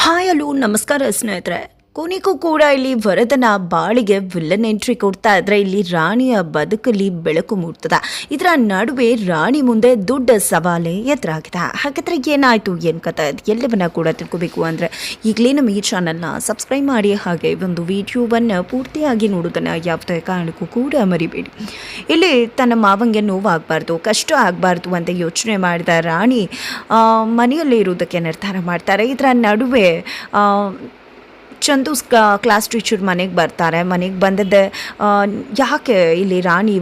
Hi hello ನಮಸ್ಕಾರ ಸ್ನೇಹಿತರೆ. ಕೊನೆಗೂ ಕೂಡ ಇಲ್ಲಿ ವರದನ ಬಾಳಿಗೆ ವಿಲ್ಲನ್ ಎಂಟ್ರಿ ಕೊಡ್ತಾ ಇದ್ರೆ ಇಲ್ಲಿ ರಾಣಿಯ ಬದುಕಲ್ಲಿ ಬೆಳಕು ಮೂಡ್ತದ. ಇದರ ನಡುವೆ ರಾಣಿ ಮುಂದೆ ದೊಡ್ಡ ಸವಾಲೇ ಎದುರಾಗಿದೆ. ಹಾಗಾದ್ರೆ ಏನಾಯ್ತು ಏನ್ ಕಥೆ ಎಲ್ಲವನ್ನ ಕೂಡ ತಿಳ್ಕೋಬೇಕು ಅಂದ್ರೆ ಈಗಲೇ ನಮ್ಮ ಈ ಚಾನಲ್ನ ಸಬ್ಸ್ಕ್ರೈಬ್ ಮಾಡಿ, ಹಾಗೆ ಒಂದು ವಿಡಿಯೋವನ್ನು ಪೂರ್ತಿಯಾಗಿ ನೋಡೋದನ್ನ ಯಾವುದೇ ಕಾರಣಕ್ಕೂ ಕೂಡ ಮರಿಬೇಡಿ. ಇಲ್ಲಿ ತನ್ನ ಮಾವಂಗೆ ನೋವಾಗಬಾರ್ದು, ಕಷ್ಟ ಆಗಬಾರ್ದು ಅಂತ ಯೋಚನೆ ಮಾಡಿದ ರಾಣಿ ಮನೆಯಲ್ಲೇ ಇರೋದಕ್ಕೆ ನಿರ್ಧಾರ ಮಾಡ್ತಾರೆ. ಇದರ ನಡುವೆ ಚಂದು ಕ್ಲಾಸ್ ಟೀಚರ್ ಮನೆಗೆ ಬರ್ತಾರೆ. ಮನೆಗೆ ಬಂದದ್ದೇ ಯಾಕೆ ಇಲ್ಲಿ ರಾಣಿ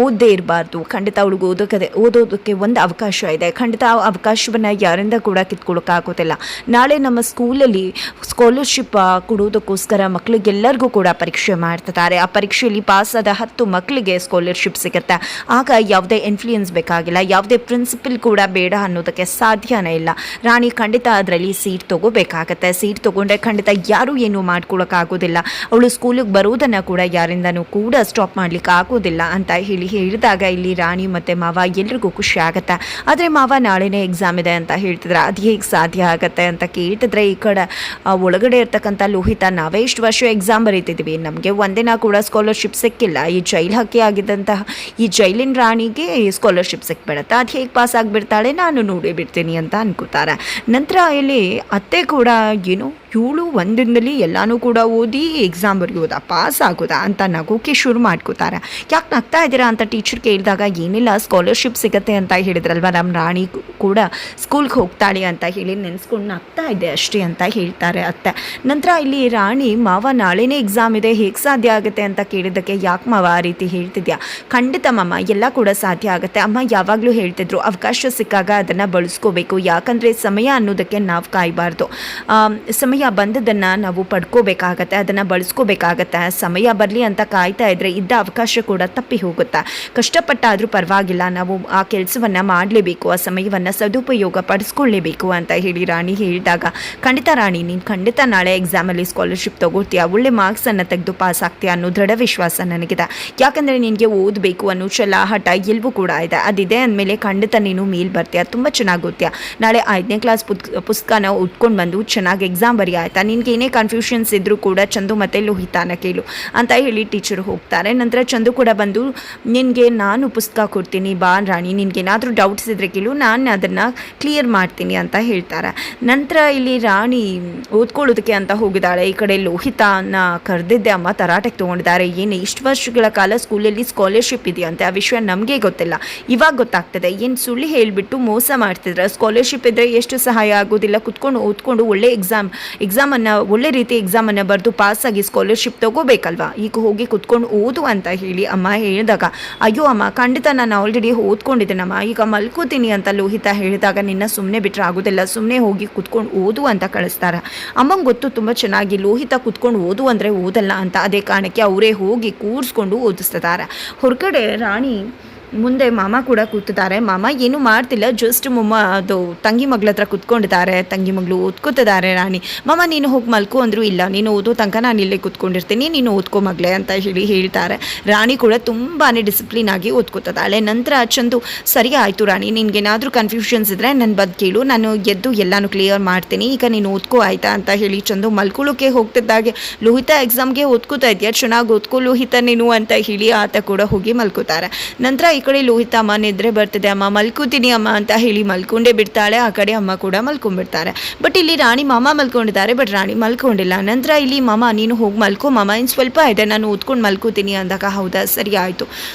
ಓದದೇ ಇರಬಾರ್ದು, ಖಂಡಿತ ಅವಳಿಗೆ ಓದೋದಕ್ಕೆ ಒಂದು ಅವಕಾಶ ಇದೆ, ಖಂಡಿತ ಆ ಅವಕಾಶವನ್ನು ಯಾರಿಂದ ಕೂಡ ಕಿತ್ಕೊಳ್ಳೋಕ್ಕಾಗೋದಿಲ್ಲ. ನಾಳೆ ನಮ್ಮ ಸ್ಕೂಲಲ್ಲಿ ಸ್ಕಾಲರ್ಶಿಪ್ ಕೊಡೋದಕ್ಕೋಸ್ಕರ ಮಕ್ಕಳಿಗೆಲ್ಲರಿಗೂ ಕೂಡ ಪರೀಕ್ಷೆ ಮಾಡ್ತಿದ್ದಾರೆ. ಆ ಪರೀಕ್ಷೆಯಲ್ಲಿ ಪಾಸಾದ 10 ಮಕ್ಕಳಿಗೆ ಸ್ಕಾಲರ್ಶಿಪ್ ಸಿಗುತ್ತೆ. ಆಗ ಯಾವುದೇ ಇನ್ಫ್ಲೂಯೆನ್ಸ್ ಬೇಕಾಗಿಲ್ಲ, ಯಾವುದೇ ಪ್ರಿನ್ಸಿಪಲ್ ಕೂಡ ಬೇಡ ಅನ್ನೋದಕ್ಕೆ ಸಾಧ್ಯನೇ ಇಲ್ಲ. ರಾಣಿ ಖಂಡಿತ ಅದರಲ್ಲಿ ಸೀಟ್ ತೊಗೋಬೇಕಾಗತ್ತೆ. ಸೀಟ್ ತೊಗೊಂಡ್ರೆ ಖಂಡಿತ ಯಾರೂ ಏನೂ ಮಾಡ್ಕೊಳಕ್ಕಾಗೋದಿಲ್ಲ. ಅವಳು ಸ್ಕೂಲಿಗೆ ಬರೋದನ್ನು ಕೂಡ ಯಾರಿಂದನೂ ಕೂಡ ಸ್ಟಾಪ್ ಮಾಡ್ಲಿಕ್ಕೆ ಆಗೋದಿಲ್ಲ ಅಂತ ಹೇಳಿದಾಗ ಇಲ್ಲಿ ರಾಣಿ ಮತ್ತು ಮಾವ ಎಲ್ರಿಗೂ ಖುಷಿ ಆಗುತ್ತೆ. ಆದರೆ ಮಾವ ನಾಳೆನೇ ಎಕ್ಸಾಮ್ ಇದೆ ಅಂತ ಹೇಳ್ತಿದ್ರೆ ಅದು ಹೇಗೆ ಸಾಧ್ಯ ಆಗುತ್ತೆ ಅಂತ ಕೇಳ್ತಿದ್ರೆ ಈ ಕಡೆ ಒಳಗಡೆ ಇರ್ತಕ್ಕಂಥ ಲೋಹಿತ, ನಾವೇ ಇಷ್ಟು ವರ್ಷ ಎಕ್ಸಾಮ್ ಬರೀತಿದ್ವಿ, ನಮಗೆ ಒಂದಿನ ಕೂಡ ಸ್ಕಾಲರ್ಶಿಪ್ ಸಿಕ್ಕಿಲ್ಲ, ಈ ಜೈಲ್ ಹಕ್ಕಿ ಆಗಿದ್ದಂತಹ ಈ ಜೈಲಿನ ರಾಣಿಗೆ ಸ್ಕಾಲರ್ಶಿಪ್ ಸಿಕ್ಬಿಡುತ್ತೆ, ಅದು ಹೇಗೆ ಪಾಸ್ ಆಗಿಬಿಡ್ತಾಳೆ, ನಾನು ನೋಡಿ ಬಿಡ್ತೀನಿ ಅಂತ ಅನ್ಕೋತಾರೆ. ನಂತರ ಇಲ್ಲಿ ಅತ್ತೆ ಕೂಡ ಏನು ಇವಳು ಒಂದಿನದಲ್ಲಿ ಎಲ್ಲನೂ ಕೂಡ ಓದಿ ಎಕ್ಸಾಮ್ ಬರೆಯೋದಾ, ಪಾಸ್ ಆಗೋದಾ ಅಂತ ನಗೋಕೆ ಶುರು ಮಾಡ್ಕೋತಾರೆ. ಯಾಕೆ ನಗ್ತಾ ಇದ್ದೀರಾ ಅಂತ ಟೀಚರ್ ಕೇಳಿದಾಗ ಏನಿಲ್ಲ, ಸ್ಕಾಲರ್ಶಿಪ್ ಸಿಗುತ್ತೆ ಅಂತ ಹೇಳಿದ್ರಲ್ವ, ನಮ್ಮ ರಾಣಿ ಕೂಡ ಸ್ಕೂಲ್ಗೆ ಹೋಗ್ತಾಳೆ ಅಂತ ಹೇಳಿ ನೆನೆಸ್ಕೊಂಡು ನಗ್ತಾ ಇದೆ ಅಷ್ಟೇ ಅಂತ ಹೇಳ್ತಾರೆ ಅತ್ತೆ. ನಂತರ ಇಲ್ಲಿ ರಾಣಿ, ಮಾವ ನಾಳೆನೇ ಎಕ್ಸಾಮ್ ಇದೆ, ಹೇಗೆ ಸಾಧ್ಯ ಆಗುತ್ತೆ ಅಂತ ಕೇಳಿದ್ದಕ್ಕೆ, ಯಾಕೆ ಮಾವ ಆ ರೀತಿ ಹೇಳ್ತಿದ್ಯಾ, ಖಂಡಿತ ಮಾಮ ಎಲ್ಲ ಕೂಡ ಸಾಧ್ಯ ಆಗುತ್ತೆ. ಅಮ್ಮ ಯಾವಾಗಲೂ ಹೇಳ್ತಿದ್ರು ಅವಕಾಶ ಸಿಕ್ಕಾಗ ಅದನ್ನು ಬಳಸ್ಕೋಬೇಕು, ಯಾಕಂದರೆ ಸಮಯ ಅನ್ನೋದಕ್ಕೆ ನಾವು ಕಾಯಬಾರ್ದು, ಸಮಯ ಬಂದದನ್ನು ನಾವು ಪಡ್ಕೋಬೇಕಾಗತ್ತೆ, ಅದನ್ನು ಬಳಸ್ಕೋಬೇಕಾಗತ್ತೆ. ಸಮಯ ಬರಲಿ ಅಂತ ಕಾಯ್ತಾ ಇದ್ದರೆ ಇದ್ದ ಅವಕಾಶ ಕೂಡ ತಪ್ಪಿ ಹೋಗುತ್ತೆ. ಕಷ್ಟಪಟ್ಟಾದರೂ ಪರವಾಗಿಲ್ಲ, ನಾವು ಆ ಕೆಲಸವನ್ನು ಮಾಡಲೇಬೇಕು, ಆ ಸಮಯವನ್ನು ಸದುಪಯೋಗ ಪಡಿಸ್ಕೊಳ್ಳೇಬೇಕು ಅಂತ ಹೇಳಿ ರಾಣಿ ಹೇಳಿದಾಗ, ಖಂಡಿತ ರಾಣಿ ನೀನು ಖಂಡಿತ ನಾಳೆ ಎಕ್ಸಾಮಲ್ಲಿ ಸ್ಕಾಲರ್ಶಿಪ್ ತೊಗೊಳ್ತೀಯ, ಒಳ್ಳೆ ಮಾರ್ಕ್ಸನ್ನು ತೆಗೆದು ಪಾಸ್ ಆಗ್ತೀಯ ಅನ್ನೋ ದೃಢ ವಿಶ್ವಾಸ ನನಗಿದೆ. ಯಾಕಂದರೆ ನಿನಗೆ ಓದಬೇಕು ಅನ್ನೋ ಛಲ ಹಠ ಎಲ್ಲವೂ ಕೂಡ ಇದೆ, ಅದಿದೆ ಅಂದಮೇಲೆ ಖಂಡಿತ ನೀನು ಮೇಲ್ ಬರ್ತೀಯ, ತುಂಬ ಚೆನ್ನಾಗಿ ಓದ್ತೀಯ. ನಾಳೆ 5ನೇ ಕ್ಲಾಸ್ ಪುಸ್ತಕನ ಉಟ್ಕೊಂಡು ಬಂದು ಚೆನ್ನಾಗಿ ಎಕ್ಸಾಮ್ ಬರೀ ಆಯಿತಾ, ನಿನಗೆ ಏನೇ ಕನ್ಫ್ಯೂಷನ್ಸ್ ಇದ್ದರೂ ಕೂಡ ಚಂದು ಮತ್ತು ಲೋಹಿತಾನ ಕೇಳು ಅಂತ ಹೇಳಿ ಟೀಚರ್ ಹೋಗ್ತಾರೆ. ನಂತರ ಚಂದು ಕೂಡ ಬಂದು, ನಿನಗೆ ನಾನು ಪುಸ್ತಕ ಕೊಡ್ತೀನಿ ಬಾ ರಾಣಿ, ನಿನಗೇನಾದರೂ ಡೌಟ್ಸ್ ಇದ್ದರೆ ಕೇಳು, ನಾನು ಅದನ್ನು ಕ್ಲಿಯರ್ ಮಾಡ್ತೀನಿ ಅಂತ ಹೇಳ್ತಾರೆ. ನಂತರ ಇಲ್ಲಿ ರಾಣಿ ಓದ್ಕೊಳ್ಳೋದಕ್ಕೆ ಅಂತ ಹೋಗಿದ್ದಾಳೆ. ಈ ಕಡೆ ಲೋಹಿತಾನ ಕರೆದಿದ್ದೆ ಅಮ್ಮ ತರಾಟೆಗೆ ತೊಗೊಂಡಿದ್ದಾರೆ. ಏನು ಇಷ್ಟು ವರ್ಷಗಳ ಕಾಲ ಸ್ಕೂಲಲ್ಲಿ ಸ್ಕಾಲರ್ಶಿಪ್ ಇದೆಯಂತೆ, ಆ ವಿಷಯ ನಮಗೆ ಗೊತ್ತಿಲ್ಲ, ಇವಾಗ ಗೊತ್ತಾಗ್ತದೆ, ಏನು ಸುಳ್ಳು ಹೇಳಿಬಿಟ್ಟು ಮೋಸ ಮಾಡ್ತಿದ್ರೆ, ಸ್ಕಾಲರ್ಶಿಪ್ ಇದ್ದರೆ ಎಷ್ಟು ಸಹಾಯ ಆಗೋದಿಲ್ಲ, ಕುತ್ಕೊಂಡು ಓದ್ಕೊಂಡು ಒಳ್ಳೆ ಎಕ್ಸಾಮನ್ನು ಒಳ್ಳೆ ರೀತಿ ಎಕ್ಸಾಮನ್ನು ಬರೆದು ಪಾಸಾಗಿ ಸ್ಕಾಲರ್ಶಿಪ್ ತೊಗೋಬೇಕಲ್ವಾ, ಈಗ ಹೋಗಿ ಕುತ್ಕೊಂಡು ಓದು ಅಂತ ಹೇಳಿ ಅಮ್ಮ ಹೇಳಿದಾಗ, ಅಯ್ಯೋ ಅಮ್ಮ ಖಂಡಿತ ನಾನು ಆಲ್ರೆಡಿ ಓದ್ಕೊಂಡಿದ್ದೇನಮ್ಮ, ಈಗ ಮಲ್ಕೋತೀನಿ ಅಂತ ಲೋಹಿತ ಹೇಳಿದಾಗ, ನಿನ್ನ ಸುಮ್ಮನೆ ಬಿಟ್ಟರೆ ಆಗೋದಿಲ್ಲ, ಸುಮ್ಮನೆ ಹೋಗಿ ಕುತ್ಕೊಂಡು ಓದು ಅಂತ ಕಳಿಸ್ತಾರೆ. ಅಮ್ಮಂಗೆ ಗೊತ್ತು ತುಂಬ ಚೆನ್ನಾಗಿ ಲೋಹಿತ ಕುತ್ಕೊಂಡು ಓದು ಅಂದರೆ ಓದಲ್ಲ ಅಂತ, ಅದೇ ಕಾರಣಕ್ಕೆ ಅವರೇ ಹೋಗಿ ಕೂರಿಸ್ಕೊಂಡು ಓದಿಸ್ತಿದ್ದಾರೆ. ಹೊರಗಡೆ ರಾಣಿ ಮುಂದೆ ಮಾಮ ಕೂಡ ಕೂತಿದ್ದಾರೆ. ಮಾಮ ಏನೂ ಮಾಡ್ತಿಲ್ಲ, ಜಸ್ಟ್ ಅದು ತಂಗಿ ಮಗಳ ಹತ್ರ ಕೂತ್ಕೊಂಡಿದ್ದಾರೆ. ತಂಗಿ ಮಗಳು ಓದ್ಕೋತಿದ್ದಾರೆ. ರಾಣಿ, ಮಾಮ ನೀನು ಹೋಗಿ ಮಲ್ಕೋ ಅಂದರು, ಇಲ್ಲ ನೀನು ಓದೋ ತನಕ ನಾನು ಇಲ್ಲೇ ಕೂತ್ಕೊಂಡಿರ್ತೀನಿ, ನೀನು ಓದ್ಕೋ ಮಗಳೇ ಅಂತ ಹೇಳ್ತಾರೆ. ರಾಣಿ ಕೂಡ ತುಂಬಾ ಡಿಸಿಪ್ಲಿನ್ ಆಗಿ ಓದ್ಕೋತಿದ್ದಾಳೆ. ನಂತರ ಚಂದು, ಸರಿ ಆಯಿತು ರಾಣಿ, ನಿನ್ಗೇನಾದರೂ ಕನ್ಫ್ಯೂಷನ್ಸ್ ಇದ್ದರೆ ನನ್ನ ಬದ್ ಕೇಳು, ನಾನು ಎದ್ದು ಎಲ್ಲನೂ ಕ್ಲಿಯರ್ ಮಾಡ್ತೀನಿ, ಈಗ ನೀನು ಓದ್ಕೋ ಆಯಿತಾ ಅಂತ ಹೇಳಿ ಚಂದು ಮಲ್ಕೊಳ್ಳೋಕೆ ಹೋಗ್ತಿದ್ದಾಗೆ, ಲೋಹಿತ ಎಕ್ಸಾಮ್ಗೆ ಓದ್ಕೋತಾ ಇದೆಯಾ, ಚೆನ್ನಾಗಿ ಓದ್ಕೋ ಲೋಹಿತ ನೀನು ಅಂತ ಹೇಳಿ ಆತ ಕೂಡ ಹೋಗಿ ಮಲ್ಕೋತಾರೆ. ನಂತರ ಈ ಕಡೆ ಲೋಹಿತ, ಅಮ್ಮ ನಿದ್ರೆ ಬರ್ತಿದೆ ಅಮ್ಮ, ಮಲ್ಕೋತೀನಿ ಅಮ್ಮ ಅಂತ ಹೇಳಿ ಮಲ್ಕೊಂಡೇ ಬಿಡ್ತಾಳೆ. ಆ ಕಡೆ ಅಮ್ಮ ಕೂಡ ಮಲ್ಕೊಂಡ್ಬಿಡ್ತಾರೆ. ಬಟ್ ಇಲ್ಲಿ ರಾಣಿ ಮಾಮ ಮಲ್ಕೊಂಡಿದ್ದಾರೆ, ಬಟ್ ರಾಣಿ ಮಲ್ಕೊಂಡಿಲ್ಲ. ನಂತರ ಇಲ್ಲಿ ಮಾಮ ನೀನು ಹೋಗಿ ಮಲ್ಕೋ ಮಾಮ, ಇನ್ನು ಸ್ವಲ್ಪ ಇದೆ ನಾನು ಓದ್ಕೊಂಡು ಮಲ್ಕೋತೀನಿ ಅಂದಾಗ, ಹೌದಾ ಸರಿ ಆಯಿತು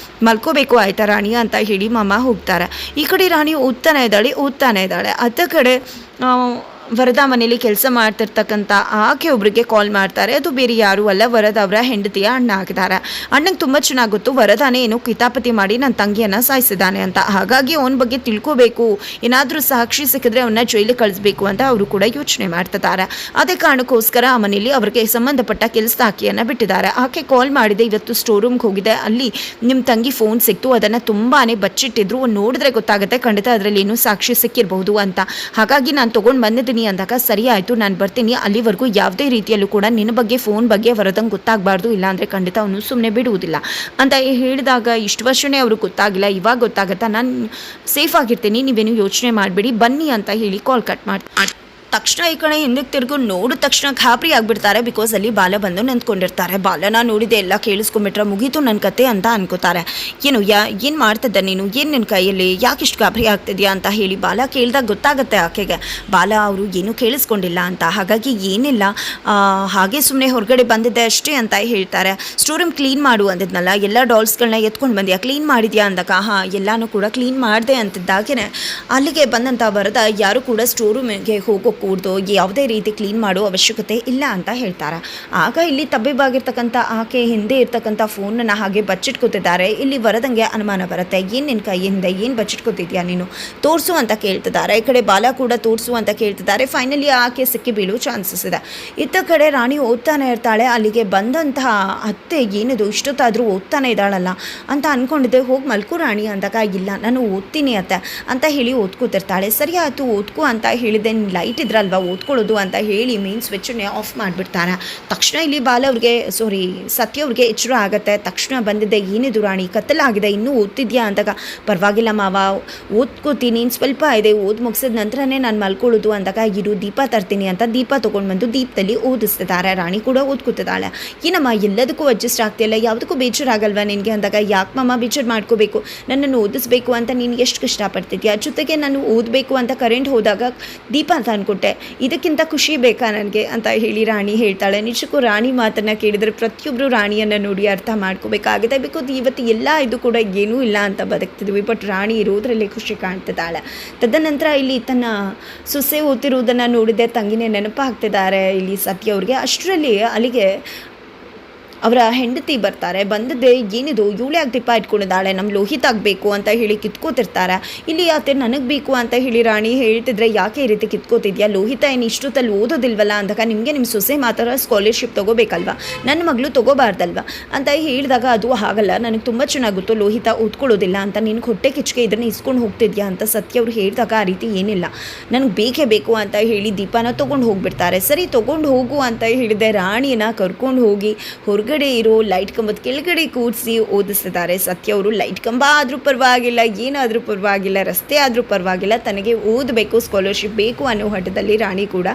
ಮಲ್ಕೋಬೇಕು ಆಯ್ತಾ ರಾಣಿ ಅಂತ ಹೇಳಿ ಮಾಮ ಹೋಗ್ತಾರೆ. ಈ ಕಡೆ ರಾಣಿ ಓದ್ತಾನೆ ಇದ್ದಾಳೆ. ಅತ್ತ ಕಡೆ ವರದ ಮನೇಲಿ ಕೆಲಸ ಮಾಡ್ತಿರ್ತಕ್ಕಂಥ ಆಕೆ ಒಬ್ರಿಗೆ ಕಾಲ್ ಮಾಡ್ತಾರೆ. ಅದು ಬೇರೆ ಯಾರೂ ಅಲ್ಲ, ವರದ ಅವರ ಹೆಂಡತಿಯ ಅಣ್ಣ ಆಗಿದ್ದಾರೆ. ಅಣ್ಣಂಗೆ ತುಂಬ ಚೆನ್ನಾಗಿ ಗೊತ್ತು ವರದಾನೇ ಏನೋ ಕಿತಾಪತಿ ಮಾಡಿ ನನ್ನ ತಂಗಿಯನ್ನು ಸಾಯಿಸಿದ್ದಾನೆ ಅಂತ, ಹಾಗಾಗಿ ಅವನ ಬಗ್ಗೆ ತಿಳ್ಕೋಬೇಕು, ಏನಾದರೂ ಸಾಕ್ಷಿ ಸಿಕ್ಕಿದ್ರೆ ಅವನ್ನ ಜೈಲಿಗೆ ಕಳಿಸ್ಬೇಕು ಅಂತ ಅವರು ಕೂಡ ಯೋಚನೆ ಮಾಡ್ತಿದ್ದಾರೆ. ಅದೇ ಕಾರಣಕ್ಕೋಸ್ಕರ ಆ ಮನೇಲಿ ಅವ್ರಿಗೆ ಸಂಬಂಧಪಟ್ಟ ಕೆಲಸದ ಆಕೆಯನ್ನು ಬಿಟ್ಟಿದ್ದಾರೆ. ಆಕೆ ಕಾಲ್ ಮಾಡಿದೆ, ಇವತ್ತು ಸ್ಟೋರ್ ರೂಮ್ಗೆ ಹೋಗಿದೆ, ಅಲ್ಲಿ ನಿಮ್ಮ ತಂಗಿ ಫೋನ್ ಸಿಕ್ತು, ಅದನ್ನು ತುಂಬಾ ಬಚ್ಚಿಟ್ಟಿದ್ರು, ನೋಡಿದ್ರೆ ಗೊತ್ತಾಗುತ್ತೆ ಖಂಡಿತ ಅದರಲ್ಲಿ ಏನೂ ಸಾಕ್ಷಿ ಸಿಕ್ಕಿರಬಹುದು ಅಂತ, ಹಾಗಾಗಿ ನಾನು ತೊಗೊಂಡು ಬಂದಿದ್ದೀನಿ ಅಂದಾಗ, ಸರಿ ಆಯಿತು ನಾನು ಬರ್ತೀನಿ, ಅಲ್ಲಿವರೆಗೂ ಯಾವುದೇ ರೀತಿಯಲ್ಲೂ ಕೂಡ ನಿನ್ನ ಬಗ್ಗೆ ಫೋನ್ ಬಗ್ಗೆ ವರದಂಗೆ ಗೊತ್ತಾಗಬಾರ್ದು, ಇಲ್ಲಾಂದರೆ ಖಂಡಿತ ಅವನು ಸುಮ್ಮನೆ ಬಿಡುವುದಿಲ್ಲ ಅಂತ ಹೇಳಿದಾಗ, ಇಷ್ಟು ವರ್ಷವೇ ಅವ್ರಿಗೆ ಗೊತ್ತಾಗಿಲ್ಲ, ಇವಾಗ ಗೊತ್ತಾಗತ್ತಾ, ನಾನು ಸೇಫ್ ಆಗಿರ್ತೀನಿ, ನೀವೇನು ಯೋಚನೆ ಮಾಡಬೇಡಿ ಬನ್ನಿ ಅಂತ ಹೇಳಿ ಕಾಲ್ ಕಟ್ ಮಾಡಿ ತಕ್ಷಣ ಈ ಕಡೆ ಹಿಂದಕ್ಕೆ ತಿರುಗಿ ನೋಡಿದ ತಕ್ಷಣ ಗಾಬರಿ ಆಗಿಬಿಡ್ತಾರೆ. ಬಿಕಾಸ್ ಅಲ್ಲಿ ಬಾಲ ಬಂದು ನಿಂತ್ಕೊಂಡಿರ್ತಾರೆ. ಬಾಲನ ನೋಡಿದೆ ಎಲ್ಲ ಕೇಳಿಸ್ಕೊಂಬಿಟ್ರೆ ಮುಗೀತು ನನ್ನ ಕತೆ ಅಂತ ಅನ್ಕೋತಾರೆ. ಏನು ಏನು ಮಾಡ್ತಿದ್ದೆ ನೀನು, ಏನು ನಿನ್ನ ಕೈಯಲ್ಲಿ, ಯಾಕಿಷ್ಟು ಗಾಬರಿ ಆಗ್ತಿದ್ಯಾ ಅಂತ ಹೇಳಿ ಬಾಲ ಕೇಳಿದಾಗ ಗೊತ್ತಾಗುತ್ತೆ ಆಕೆಗೆ ಬಾಲ ಅವರು ಏನೂ ಕೇಳಿಸ್ಕೊಂಡಿಲ್ಲ ಅಂತ. ಹಾಗಾಗಿ ಏನಿಲ್ಲ, ಹಾಗೆ ಸುಮ್ಮನೆ ಹೊರಗಡೆ ಬಂದಿದ್ದೆ ಅಷ್ಟೇ ಅಂತ ಹೇಳ್ತಾರೆ. ಸ್ಟೋರ್ ರೂಮ್ ಕ್ಲೀನ್ ಮಾಡು ಅಂದಿದ್ನಲ್ಲ, ಎಲ್ಲ ಡಾಲ್ಸ್ಗಳನ್ನ ಎತ್ಕೊಂಡು ಬಂದ್ಯಾ, ಕ್ಲೀನ್ ಮಾಡಿದ್ಯಾ ಅಂದಾಗ ಹಾಂ ಎಲ್ಲನೂ ಕೂಡ ಕ್ಲೀನ್ ಮಾಡಿದೆ ಅಂತಿದ್ದಾಗೇ ಅಲ್ಲಿಗೆ ಬಂದಂಥ ವರದ ಯಾರು ಕೂಡ ಸ್ಟೋರ್ ರೂಮಿಗೆ ಹೋಗೋಕ್ಕೂಡ್ದು, ಯಾವುದೇ ರೀತಿ ಕ್ಲೀನ್ ಮಾಡೋ ಅವಶ್ಯಕತೆ ಇಲ್ಲ ಅಂತ ಹೇಳ್ತಾರೆ. ಆಗ ಇಲ್ಲಿ ತಬ್ಬಿಬಾಗಿರ್ತಕ್ಕಂಥ ಆಕೆ ಹಿಂದೆ ಇರ್ತಕ್ಕಂಥ ಫೋನನ್ನು ಹಾಗೆ ಬಚ್ಚಿಟ್ಕೋತಿದ್ದಾರೆ. ಇಲ್ಲಿ ವರದಂಗೆ ಅನುಮಾನ ಬರುತ್ತೆ, ಏನು ನಿನ್ನ ಕೈ ಹಿಂದೆ ಏನು ಬಚ್ಚಿಟ್ಕೋತಿದ್ಯಾ ನೀನು, ತೋರಿಸು ಅಂತ ಕೇಳ್ತಿದ್ದಾರೆ. ಈ ಕಡೆ ಬಾಲ ಕೂಡ ತೋರಿಸು ಅಂತ ಕೇಳ್ತಿದ್ದಾರೆ. ಫೈನಲಿ ಆಕೆ ಸಿಕ್ಕಿ ಬೀಳೋ ಚಾನ್ಸಸ್ ಇದೆ. ಇತ್ತ ಕಡೆ ರಾಣಿ ಓದ್ತಾನೆ ಇರ್ತಾಳೆ. ಅಲ್ಲಿಗೆ ಬಂದಂತಹ ಅತ್ತೆ ಏನಿದು ಇಷ್ಟೊತ್ತಾದರೂ ಓದ್ತಾನೆ ಇದ್ದಾಳಲ್ಲ ಅಂತ ಅಂದ್ಕೊಂಡಿದ್ದೆ. ಹೋಗಿ ಮಲ್ಕು ರಾಣಿ ಅಂದಾಗ ಇಲ್ಲ ನಾನು ಓದ್ತೀನಿ ಅತ್ತೆ ಅಂತ ಹೇಳಿ ಓದ್ಕೋತಿರ್ತಾಳೆ. ಸರಿ ಆಯಿತು ಓದ್ಕೋ ಅಂತ ಹೇಳಿದೆ, ಲೈಟ್ ಇದ್ರಲ್ವ ಓದ್ಕೊಳ್ಳೋದು ಅಂತ ಹೇಳಿ ಮೇನ್ ಸ್ವಿಚ್ಚನ್ನೇ ಆಫ್ ಮಾಡಿಬಿಡ್ತಾರೆ. ತಕ್ಷಣ ಇಲ್ಲಿ ಬಾಲ ಅವ್ರಿಗೆ ಸತ್ಯ ಅವ್ರಿಗೆ ಎಚ್ಚರ ಆಗುತ್ತೆ. ತಕ್ಷಣ ಬಂದಿದ್ದೆ, ಏನಿದು ರಾಣಿ ಕತ್ತಲಾಗಿದೆ ಇನ್ನೂ ಓದ್ತಿದ್ಯಾ ಅಂದಾಗ ಪರವಾಗಿಲ್ಲ ಮಾವ ಓದ್ಕೋತೀನಿ, ಸ್ವಲ್ಪ ಇದೆ ಓದ್ ಮುಗಿಸಿದ ನಂತರನೇ ನಾನು ಮಲ್ಕೊಳ್ಳೋದು ಅಂದಾಗ ಇರು ದೀಪ ತರ್ತೀನಿ ಅಂತ ದೀಪ ತೊಗೊಂಡು ಬಂದು ದೀಪದಲ್ಲಿ ಓದಿಸ್ತಿದ್ದಾರೆ. ರಾಣಿ ಕೂಡ ಓದ್ಕೋತಿದ್ದಾಳೆ. ಏನಮ್ಮ ಎಲ್ಲದಕ್ಕೂ ಅಡ್ಜಸ್ಟ್ ಆಗ್ತಿಲ್ಲ, ಯಾವುದಕ್ಕೂ ಬೇಜಾರಾಗಲ್ವಾ ನಿನಗೆ ಅಂದಾಗ ಯಾಕೆ ಮಮ್ಮ ಬೇಜಾರು ಮಾಡ್ಕೋಬೇಕು, ನನ್ನನ್ನು ಓದಿಸ್ಬೇಕು ಅಂತ ನೀನು ಎಷ್ಟು ಕಷ್ಟಪಡ್ತಿದ್ಯಾ, ಜೊತೆಗೆ ನಾನು ಓದಬೇಕು ಅಂತ ಕರೆಂಟ್ ಹೋದಾಗ ದೀಪ ಅಂತ ಅಂದ್ಕೊಟ್ಟೆ, ಇದಕ್ಕಿಂತ ಖುಷಿ ಬೇಕಾ ನನಗೆ ಅಂತ ಹೇಳಿ ರಾಣಿ ಹೇಳ್ತಾಳೆ. ನಿಜಕ್ಕೂ ರಾಣಿ ಮಾತನ್ನು ಕೇಳಿದರೆ ಪ್ರತಿಯೊಬ್ಬರು ರಾಣಿಯನ್ನು ನೋಡಿ ಅರ್ಥ ಮಾಡ್ಕೋಬೇಕಾಗುತ್ತೆ. ಬಿಕಾಸ್ ಇವತ್ತು ಎಲ್ಲ ಇದು ಕೂಡ ಏನೂ ಇಲ್ಲ ಅಂತ ಬದುಕ್ತಿದ್ವಿ, ಬಟ್ ರಾಣಿ ಇರೋದ್ರಲ್ಲಿ ಖುಷಿ ಕಾಣ್ತಿದ್ದಾಳೆ. ತದನಂತರ ಇಲ್ಲಿ ತನ್ನ ಸೊಸೆ ಓದ್ತಿರುವುದನ್ನು ನೋಡಿದ್ದೆ ತಂಗಿನೇ ನೆನಪಾಗ್ತಿದ್ದಾರೆ ಇಲ್ಲಿ ಸತ್ಯ ಅವ್ರಿಗೆ. ಅಷ್ಟರಲ್ಲಿ ಅಲ್ಲಿಗೆ ಅವರ ಹೆಂಡತಿ ಬರ್ತಾರೆ. ಬಂದದ್ದೇ ಏನಿದು ಇವಳೇ ಆಗಿ ದೀಪ ಇಟ್ಕೊಂಡಿದ್ದಾಳೆ, ನಮ್ಮ ಲೋಹಿತ್ ಆಗಬೇಕು ಅಂತ ಹೇಳಿ ಕಿತ್ಕೋತಿರ್ತಾರೆ. ಇಲ್ಲಿ ಆತೆ ನನಗೆ ಬೇಕು ಅಂತ ಹೇಳಿ ರಾಣಿ ಹೇಳ್ತಿದ್ರೆ ಯಾಕೆ ಈ ರೀತಿ ಕಿತ್ಕೋತಿದ್ಯಾ, ಲೋಹಿತ ಏನು ಇಷ್ಟೊತ್ತಲ್ಲಿ ಓದೋದಿಲ್ವಲ್ಲ ಅಂದಾಗ ನಿಮಗೆ ನಿಮ್ಮ ಸೊಸೆ ಮಾತ್ರ ಸ್ಕಾಲರ್ಶಿಪ್ ತೊಗೋಬೇಕಲ್ವ, ನನ್ನ ಮಗಳು ತೊಗೋಬಾರ್ದಲ್ವ ಅಂತ ಹೇಳಿದಾಗ ಅದು ಹಾಗಲ್ಲ, ನನಗೆ ತುಂಬ ಚೆನ್ನಾಗಿ ಗೊತ್ತು ಲೋಹಿತ ಓದ್ಕೊಳ್ಳೋದಿಲ್ಲ ಅಂತ, ನಿನಗೆ ಹೊಟ್ಟೆ ಕಿಚ್ಚಿಗೆ ಇದನ್ನು ಇಸ್ಕೊಂಡು ಹೋಗ್ತಿದ್ಯಾ ಅಂತ ಸತ್ಯ ಅವ್ರು ಹೇಳಿದಾಗ ಆ ರೀತಿ ಏನಿಲ್ಲ ನನಗೆ ಬೇಕೇ ಬೇಕು ಅಂತ ಹೇಳಿ ದೀಪನ ತೊಗೊಂಡು ಹೋಗಿಬಿಡ್ತಾರೆ. ಸರಿ ತೊಗೊಂಡು ಹೋಗು ಅಂತ ಹೇಳಿದೆ. ರಾಣಿನ ಕರ್ಕೊಂಡು ಹೋಗಿ ಹೊರಗಡೆ ಇರೋ ಲೈಟ್ ಕಂಬದ ಕೆಳಗಡೆ ಕೂರಿಸಿ ಓದಿಸ್ತಿದ್ದಾರೆ. ಸತ್ಯ ಅವರು ಲೈಟ್ ಕಂಬ ಆದರೂ ಪರವಾಗಿಲ್ಲ, ಏನಾದರೂ ಪರವಾಗಿಲ್ಲ, ರಸ್ತೆ ಆದರೂ ಪರವಾಗಿಲ್ಲ, ತನಗೆ ಓದಬೇಕು, ಸ್ಕಾಲರ್ಶಿಪ್ ಬೇಕು ಅನ್ನೋ ಹಠದಲ್ಲಿ ರಾಣಿ ಕೂಡ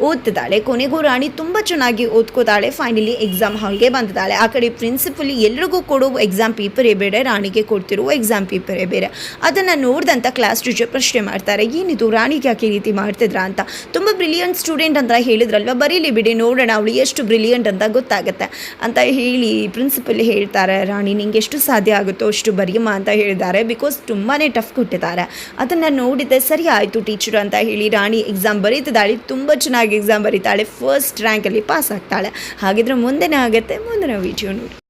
ಓದ್ತಿದ್ದಾಳೆ. ಕೊನೆಗೂ ರಾಣಿ ತುಂಬ ಚೆನ್ನಾಗಿ ಓದ್ಕೋತಾಳೆ. ಫೈನಲಿ ಎಕ್ಸಾಮ್ ಹಾಲ್ಗೆ ಬಂದಿದ್ದಾಳೆ. ಆ ಕಡೆ ಪ್ರಿನ್ಸಿಪಲ್ ಎಲ್ರಿಗೂ ಕೊಡೋ ಎಕ್ಸಾಮ್ ಪೇಪರೇ ಬೇರೆ, ರಾಣಿಗೆ ಕೊಡ್ತಿರುವ ಎಕ್ಸಾಮ್ ಪೇಪರೇ ಬೇರೆ. ಅದನ್ನು ನೋಡಿದಂಥ ಕ್ಲಾಸ್ ಟೀಚರ್ ಪ್ರಶ್ನೆ ಮಾಡ್ತಾರೆ, ಏನಿದು ರಾಣಿಗೆ ಯಾಕೆ ಈ ರೀತಿ ಮಾಡ್ತಿದ್ರಾ ಅಂತ. ತುಂಬ ಬ್ರಿಲಿಯಂಟ್ ಸ್ಟೂಡೆಂಟ್ ಅಂತ ಹೇಳಿದ್ರಲ್ವ, ಬರೀಲಿ ಬಿಡಿ ನೋಡೋಣ ಅವಳು ಎಷ್ಟು ಬ್ರಿಲಿಯಂಟ್ ಅಂತ ಗೊತ್ತಾಗುತ್ತೆ ಅಂತ ಹೇಳಿ ಪ್ರಿನ್ಸಿಪಲ್ ಹೇಳ್ತಾರೆ. ರಾಣಿ ನಿಂಗೆ ಎಷ್ಟು ಸಾಧ್ಯ ಆಗುತ್ತೋ ಅಷ್ಟು ಬರೆಯಮ್ಮ ಅಂತ ಹೇಳಿದ್ದಾರೆ. ಬಿಕಾಸ್ ತುಂಬಾ ಟಫ್ ಕೊಟ್ಟಿದ್ದಾರೆ. ಅದನ್ನು ನೋಡಿದ್ದೆ. ಸರಿ ಆಯಿತು ಟೀಚರ್ ಅಂತ ಹೇಳಿ ರಾಣಿ ಎಕ್ಸಾಮ್ ಬರೀತಿದ್ದಾಳೆ. ತುಂಬ ಚೆನ್ನಾಗಿ ಎಕ್ಸಾಮ್ ಬರೀತಾಳೆ, ಫಸ್ಟ್ ರ್ಯಾಂಕಲ್ಲಿ ಪಾಸ್ ಆಗ್ತಾಳೆ. ಹಾಗಿದ್ರೆ ಮುಂದೆನೇ ಆಗುತ್ತೆ, ಮುಂದಿನ ವಿಡಿಯೋ ನೋಡಿ.